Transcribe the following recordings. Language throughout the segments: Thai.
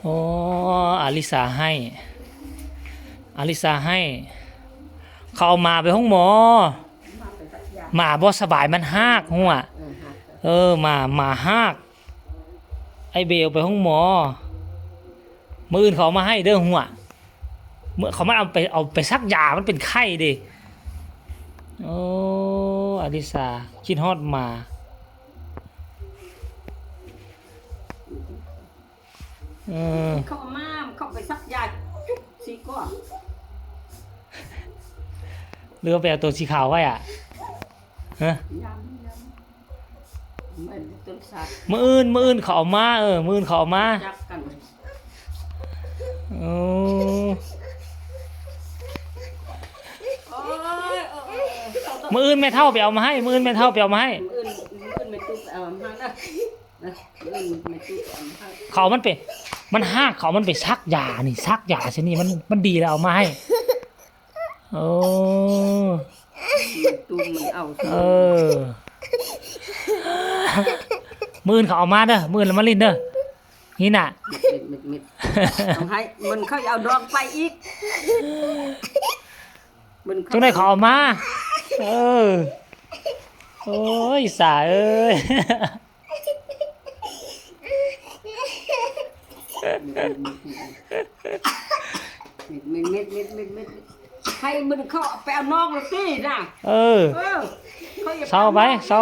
โอ้อาลิสาให้อาลิสาให้เขาเอามาไปห้องหมอหมาบ่สบายมันหากหัวหมาหากไอเบลไปห้องหมอมื้ออื่นเขามาให้เด้อหัวเมื่อเขามาเอาไปซักยามันเป็นไข้ดิโอ้อาลิสาคิดฮอดมาเขามาเขาไปซักยาจุ๊บสีก้อนหรือว่าไปเอาตัวสีขาวไว้อ่ะฮะมื้ออื่นเขาเอามามื้ออื่นเขาเอามาโอ้มื้ออื่นแม่เฒ่าไปเอามาให้มื้ออื่นแม่เฒ่าไปเอามาให้ไม่ตุ๊บเอามานะเขามันเป็นมันหากเขามันไปซักยานี่ซักยาชนิดมันดีแล้วเอามาให้โอ้ตุ้มมันเอามื้ออื่นเขาเอามาเด้อมื้ออื่นแล้วมาลิ้นเด้อนี่น่ะต้องให้มันเขาเอาดองไปอีกจังได้เขาเอามาโอ้ยสาเอ้ยเม็ดให้มันเข้าไปเอาน้องละตีนะเศร้าไปเศร้าฟ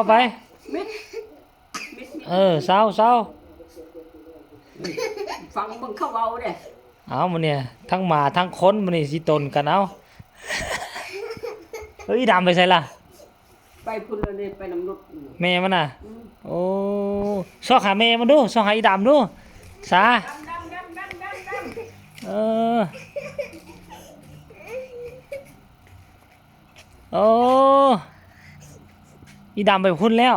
ังมึงเข้าเอาเด้เอามันเนี่ยทั้งหมาทั้งคนมันนี่สิตนกันเอาเฮ้ยดำไปใส่ล่ะไปพุ่นเลยไปน้ำรถแม่มันน่ะโอ้ซอกหาแม่มันดูซอกหาอีดำดูสาโอ้อีดำไปพุ่นแล้ว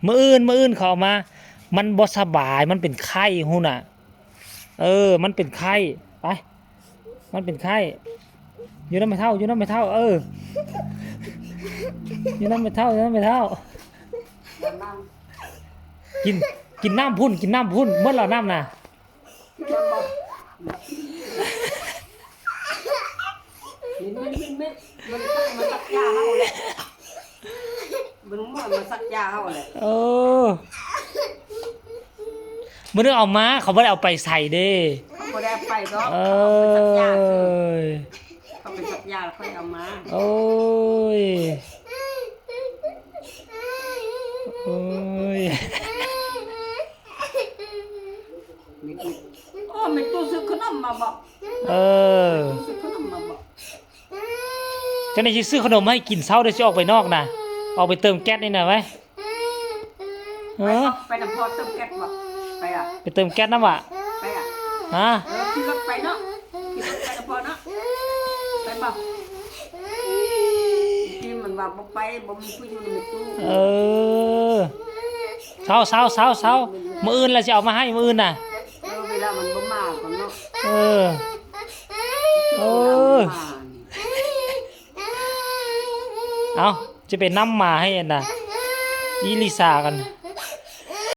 มื้ออื่นเขามามันบ่สบายมันเป็นไข้หุ่นน่ะมันเป็นไข้ไปมันเป็นไข้อยู่น้ำไม่เท่าอยู่น้ำไม่เท่าอยู่น้ำไม่เท่ากินน้ำพุ่นเมื่อเราน้ำน่ะมันซักยาเฮาเลยมันซักยาเฮาเลยมันเอามาเขาไม่ได้เอาไปใส่เด้เขาไม่ได้ไปก็เขาไปซักยาแล้วค่อยเอามาโอ้ยไม่ตู้ซื้อขนมมาบอกซื้อขนมมาบอกจะในซื้อขนมให้กินเช้าได้จะออกไปนอกนะออกไปเติมแก๊สนี่นะไว้ไปน้ำพอเติมแก๊สบอกไปเติมแก๊สน้ำวะไปขี่รถไปเนาะขี่รถไปน้ำพอเนาะไปบอกที่มันว่าบอกไปบอกมีผู้อยู่ในตู้เช้ามื้ออื่นแล้วจะเอามาให้มื้ออื่นน่ะเวลามันบ่มาก่อนเนาะเอาจะเป็นน้ำมาให้น่ะอีลิซากัน